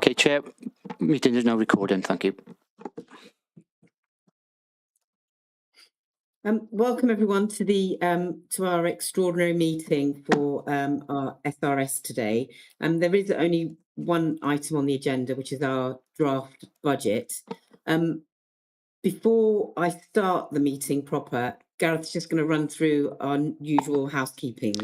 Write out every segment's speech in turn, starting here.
Okay, Chair, meeting is now recording. Thank you. Welcome everyone to the to our extraordinary meeting for our SRS today. There is only one item on the agenda, which is our draft budget. Before I start the meeting proper, Gareth's just going to run through our usual housekeeping.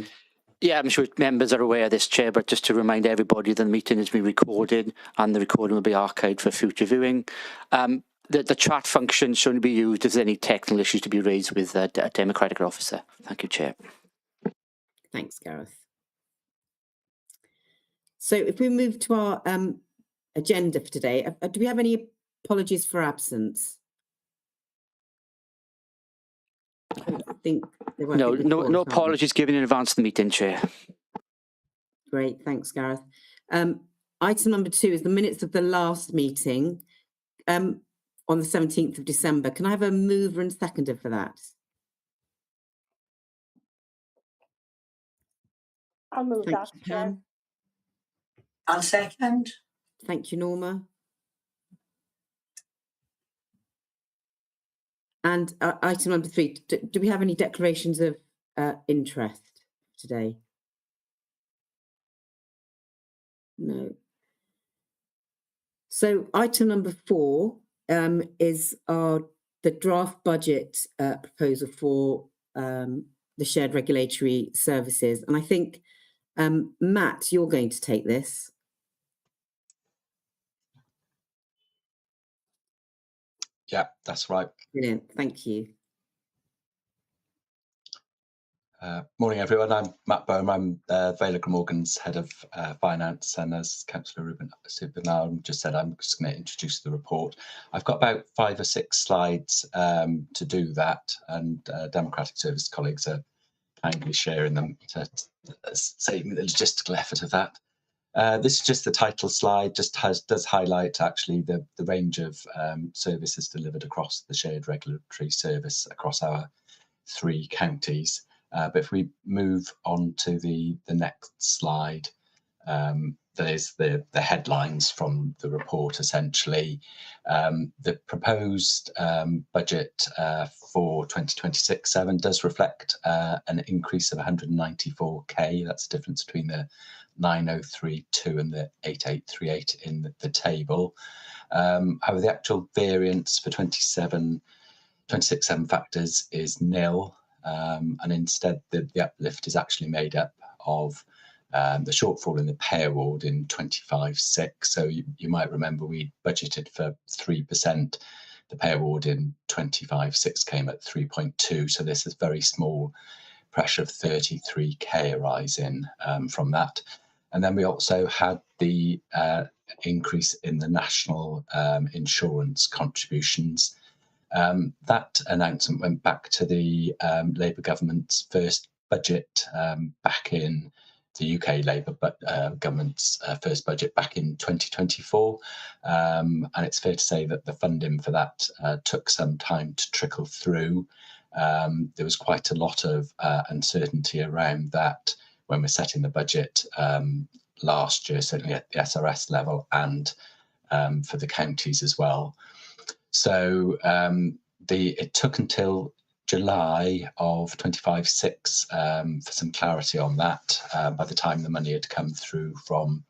Yeah, I'm sure members are aware of this, Chair, but just to remind everybody that the meeting has been recorded and the recording will be archived for future viewing. The chat function should only be used if there's any technical issues to be raised with a Democratic officer. Thank you, Chair. Thanks, Gareth. So if we move to our agenda for today, do we have any apologies for absence? I think there were no apologies given in advance of the meeting, Chair. Great, thanks, Gareth. Item number 2 is the minutes of the last meeting on the 17th of December. Can I have a mover and seconder for that? I'll move that, Chair. I'll second. Thank you, Norma. And item number 3, do we have any declarations of interest today? No. So item number 4 is the draft budget proposal for the shared regulatory services. And I think, Matt, you're going to take this. Yeah, that's right. Brilliant, thank you. Morning, everyone. I'm Matt Bohm. I'm Vela Glamorgan's head of finance, and as Councillor Ruben just said, I'm just going to introduce the report. I've got about 5 or 6 slides to do that, and Democratic Service colleagues are kindly sharing them to save me the logistical effort of that. This is just the title slide, does highlight actually the range of services delivered across the shared regulatory service across our 3 counties. But if we move on to the next slide, there's the headlines from the report essentially. The proposed budget for 2026-7 does reflect an increase of 194k. That's the difference between the 9032 and the 8838 in the table. However, the actual variance for 26-7 factors is nil. And instead the uplift is actually made up of the shortfall in the pay award in 25-6. So you might remember we budgeted for 3%. The pay award in 25-6 came at 3.2. So this is very small pressure of 33k arising from that. And then we also had the increase in the national insurance contributions. That announcement went back to the Labour government's first budget back in the UK Labour government's first budget back in 2024. And it's fair to say that the funding for that took some time to trickle through. There was quite a lot of uncertainty around that when we're setting the budget last year, certainly at the SRS level and for the counties as well. So it took until July of 25-6 for some clarity on that. By the time the money had come through from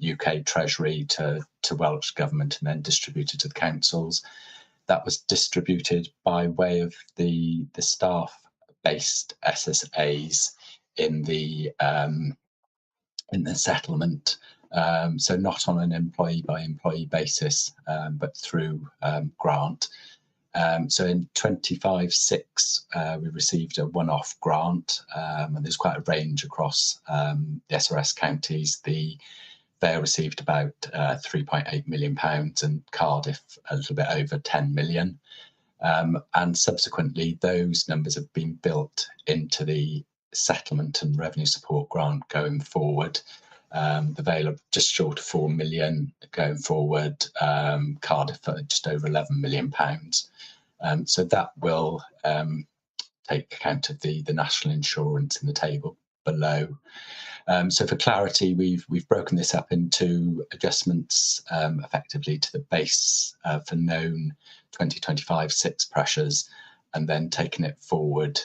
UK Treasury to Welsh Government and then distributed to the councils, that was distributed by way of the staff-based SSAs in the settlement. So not on an employee-by-employee basis, but through grant. So in 25-6, we received a one-off grant, and there's quite a range across the SRS counties. The Vale received about £3.8 million and Cardiff a little bit over 10 million. And subsequently, those numbers have been built into the settlement and revenue support grant going forward. The Vale are just short of 4 million going forward, Cardiff just over 11 million pounds. So that will take account of the national insurance in the table below. So for clarity, we've broken this up into adjustments effectively to the base for known 2025-6 pressures, and then taking it forward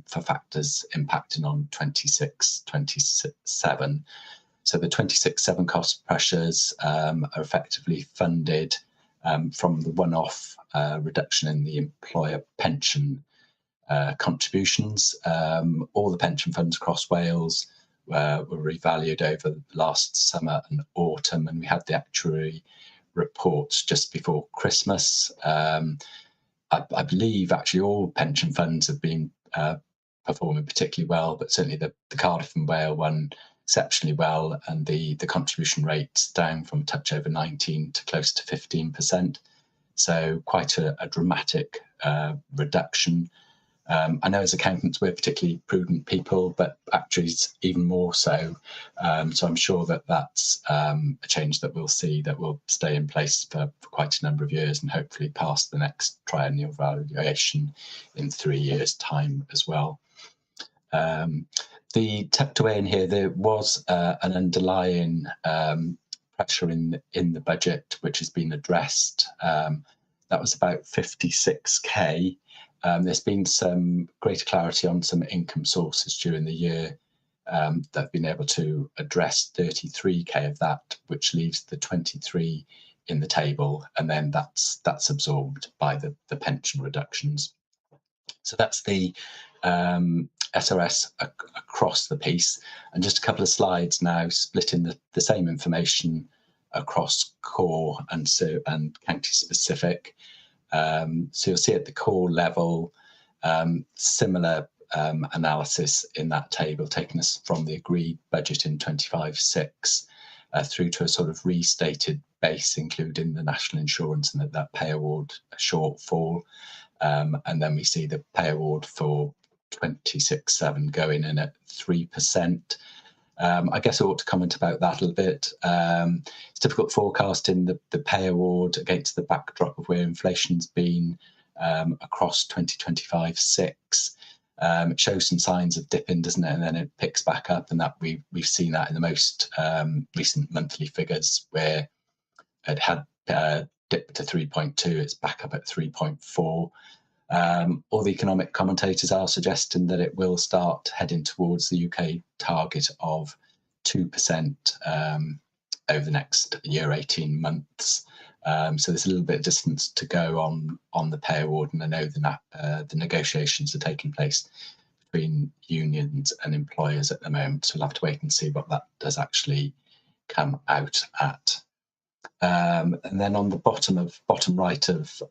for factors impacting on 26-27. So the 26-7 cost pressures are effectively funded from the one-off reduction in the employer pension contributions. All the pension funds across Wales were revalued over the last summer and autumn, and we had the actuary reports just before Christmas. I believe actually all pension funds have been performing particularly well, but certainly the Cardiff and Wales one exceptionally well, and the contribution rate's down from a touch over 19 to close to 15%. So quite a dramatic reduction. I know as accountants we're particularly prudent people, but actuaries even more so. So I'm sure that that's a change that we'll see that will stay in place for quite a number of years, and hopefully past the next triennial valuation in 3 years' time as well. The tucked away in here, there was an underlying pressure in the budget which has been addressed. That was about 56k. There's been some greater clarity on some income sources during the year that have been able to address 33k of that, which leaves the 23 in the table, and then that's absorbed by the pension reductions. So that's the SRS across the piece, and just a couple of slides now splitting the same information across core and county specific. So you'll see at the core level, similar analysis in that table, taking us from the agreed budget in 25-6 through to a sort of restated base, including the national insurance and that pay award shortfall. And then we see the pay award for 26-7 going in at 3%. I guess I ought to comment about that a little bit. It's difficult forecasting the pay award against the backdrop of where inflation's been across 2025-6. It shows some signs of dipping, doesn't it? And then it picks back up, and that we've seen that in the most recent monthly figures, where it had dipped to 3.2. It's back up at 3.4. All the economic commentators are suggesting that it will start heading towards the UK target of 2% over the next year, 18 months. So there's a little bit of distance to go on the pay award, and I know the negotiations are taking place between unions and employers at the moment, so we'll have to wait and see what that does actually come out at. And then on the bottom right of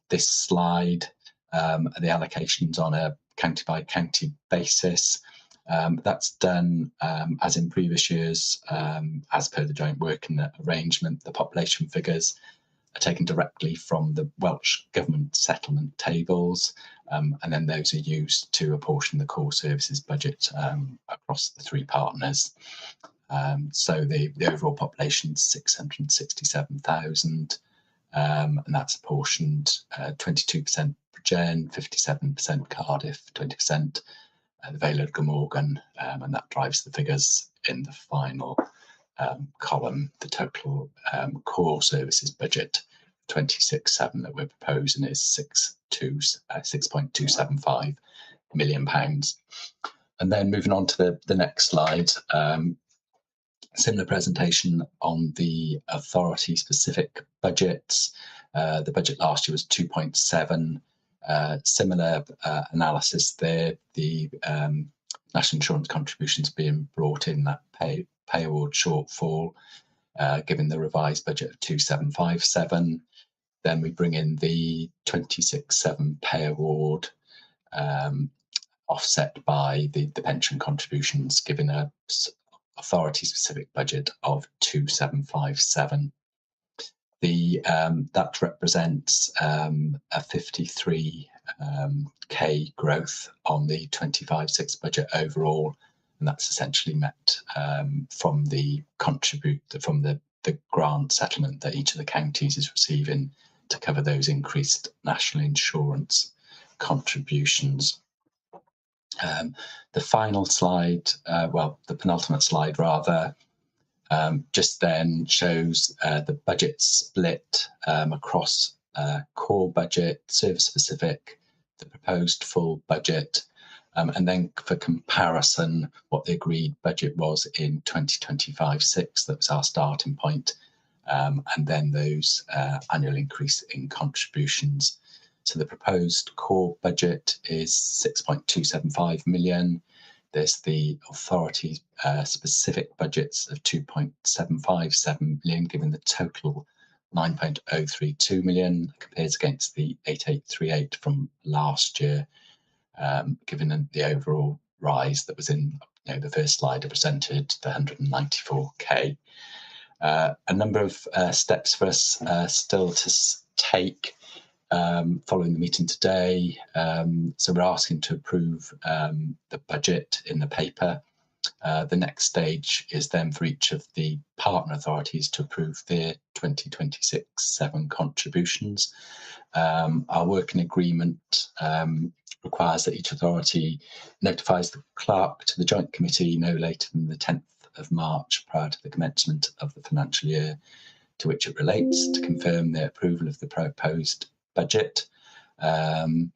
this slide, the allocations on a county by county basis. That's done as in previous years, as per the joint working arrangement. The population figures are taken directly from the Welsh Government settlement tables, and then those are used to apportion the core services budget across the three partners. So the overall population is 667,000, and that's apportioned 22% Gen, 57% Cardiff, 20% the Vale of Glamorgan, and that drives the figures in the final column. The total core services budget 26-7 that we're proposing is £6.275 million. And then moving on to the next slide, similar presentation on the authority specific budgets. The budget last year was 2.7. Similar analysis there. The national insurance contributions being brought in, that pay award shortfall, given the revised budget of 2757. Then we bring in the 26-7 pay award, offset by the pension contributions, giving a authority specific budget of 2757. That represents a 53k growth on the 25-6 budget overall, and that's essentially met from the grant settlement that each of the counties is receiving to cover those increased national insurance contributions. The final slide, well, the penultimate slide rather, just then shows the budget split across core budget, service specific, the proposed full budget, and then for comparison, what the agreed budget was in 2025-6, that was our starting point, and then those annual increase in contributions. So the proposed core budget is 6.275 million. There's the authority specific budgets of 2.757 million, giving the total 9.032 million, compares against the 8838 from last year, given the overall rise that was in the first slide I presented, the 194k. A number of steps for us still to take following the meeting today. So we're asking to approve the budget in the paper. The next stage is then for each of the partner authorities to approve their 2026-7 contributions. Our working agreement requires that each authority notifies the clerk to the joint committee no later than the 10th of March prior to the commencement of the financial year to which it relates, to confirm their approval of the proposed budget. In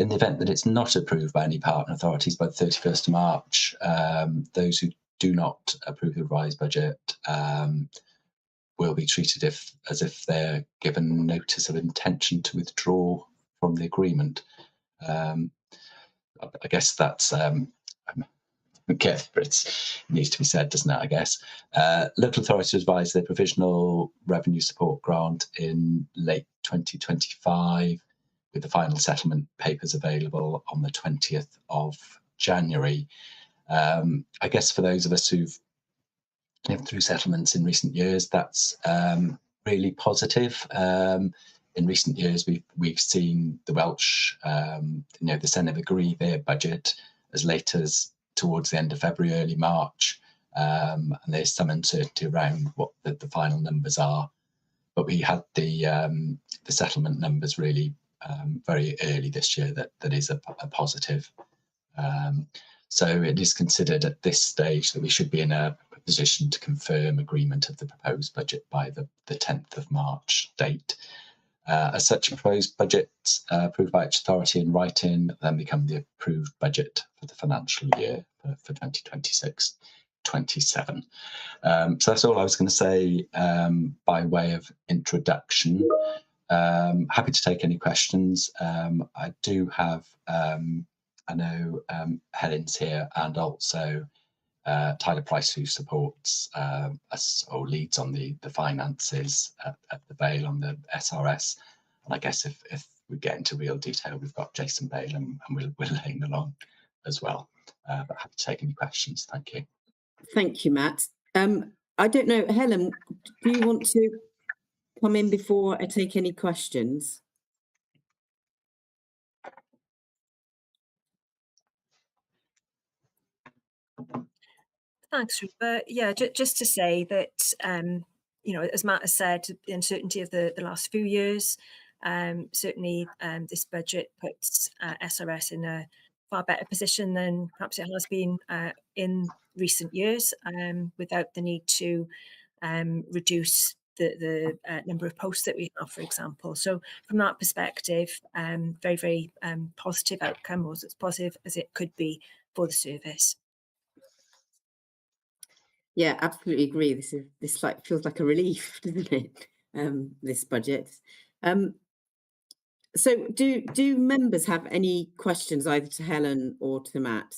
the event that it's not approved by any partner authorities by the 31st of March, those who do not approve the revised budget will be treated as if they're given notice of intention to withdraw from the agreement. I guess that's okay, but it needs to be said, doesn't it, I guess. Local authorities advised their provisional revenue support grant in late 2025, with the final settlement papers available on the 20th of January. I guess for those of us who've lived through settlements in recent years, that's really positive. In recent years, we've seen the Welsh, the Senedd agree their budget as late as towards the end of February, early March, and there's some uncertainty around what the final numbers are. But we had the settlement numbers really very early this year. That is a positive. So it is considered at this stage that we should be in a position to confirm agreement of the proposed budget by the 10th of March date. As such, a proposed budget approved by each authority in writing then become the approved budget for the financial year for 2026-27. So that's all I was going to say by way of introduction. Happy to take any questions. I do have, I know Helen's here, and also Tyler Price, who supports us or leads on the finances at the Vale on the SRS. And I guess if we get into real detail, we've got Jason Bale and we'll hang along as well. But happy to take any questions. Thank you. Thank you, Matt. I don't know, Helen, do you want to come in before I take any questions? Thanks, Rupert. Yeah, just to say that, as Matt has said, the uncertainty of the last few years, certainly this budget puts SRS in a far better position than perhaps it has been in recent years, without the need to reduce the number of posts that we have, for example. So from that perspective, very, very positive outcome, or as positive as it could be for the service. Yeah, absolutely agree. This feels like a relief, doesn't it? This budget. So do members have any questions either to Helen or to Matt?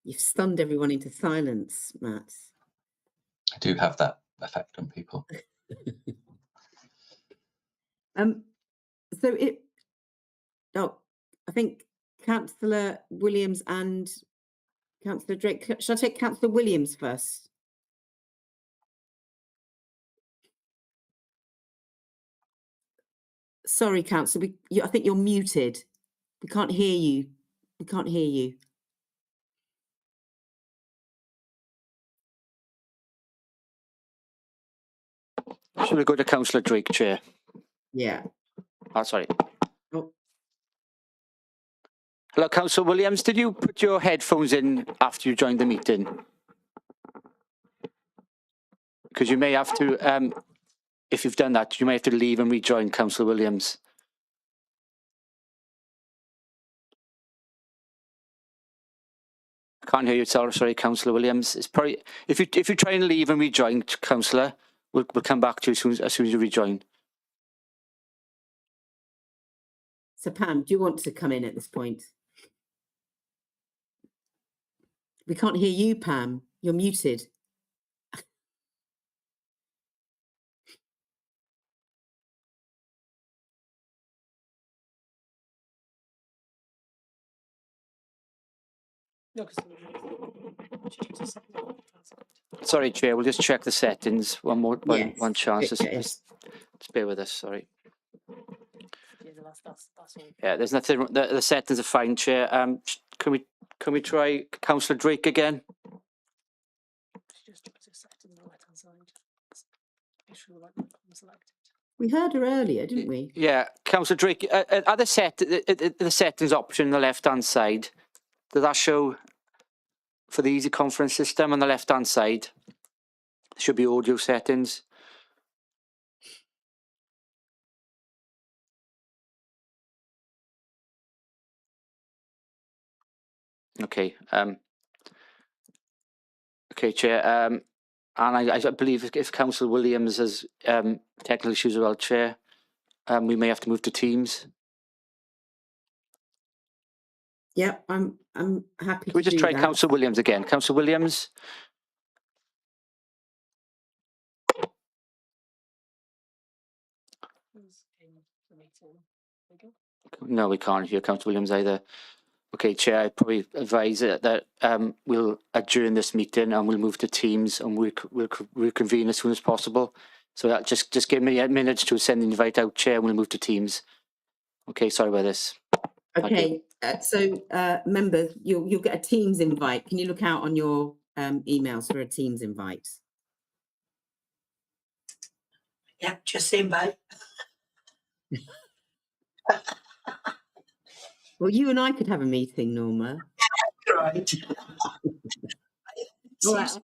You've stunned everyone into silence, Matt. I do have that effect on people. I think Councillor Williams and Councillor Drake. Shall I take Councillor Williams first? Sorry, Councillor, I think you're muted. We can't hear you. We can't hear you. Shall we go to Councillor Drake, Chair? Yeah. Oh, sorry. Oh. Hello, Councillor Williams. Did you put your headphones in after you joined the meeting? Because you may have to, if you've done that, you may have to leave and rejoin, Councillor Williams. I can't hear you. Sorry, Councillor Williams. It's probably if you try and leave and rejoin, Councillor, we'll come back to you as soon as you rejoin. So Pam, do you want to come in at this point? We can't hear you, Pam. You're muted. Sorry, Chair. We'll just check the settings. One chance. Yes. Just bear with us. Sorry. Yeah, there's nothing. The settings are fine, Chair. Can we try Councillor Drake again? We heard her earlier, didn't we? Yeah, Councillor Drake. Are the settings option on the left-hand side? Does that show for the easy conference system on the left-hand side? There should be audio settings. Okay. Okay, Chair. And I believe if Councillor Williams has technical issues as well, Chair, we may have to move to Teams. Yep, I'm happy. We just try Councillor Williams again. Councillor Williams. No, we can't hear Councillor Williams either. Okay, Chair, I'd probably advise that we'll adjourn this meeting and we'll move to Teams and we'll reconvene as soon as possible. So that just give me a minute to send the invite out, Chair, and we'll move to Teams. Okay, sorry about this. Okay, so members, you'll get a Teams invite. Can you look out on your emails for a Teams invite? Yeah, just invite. Well, you and I could have a meeting, Norma. Right. All right,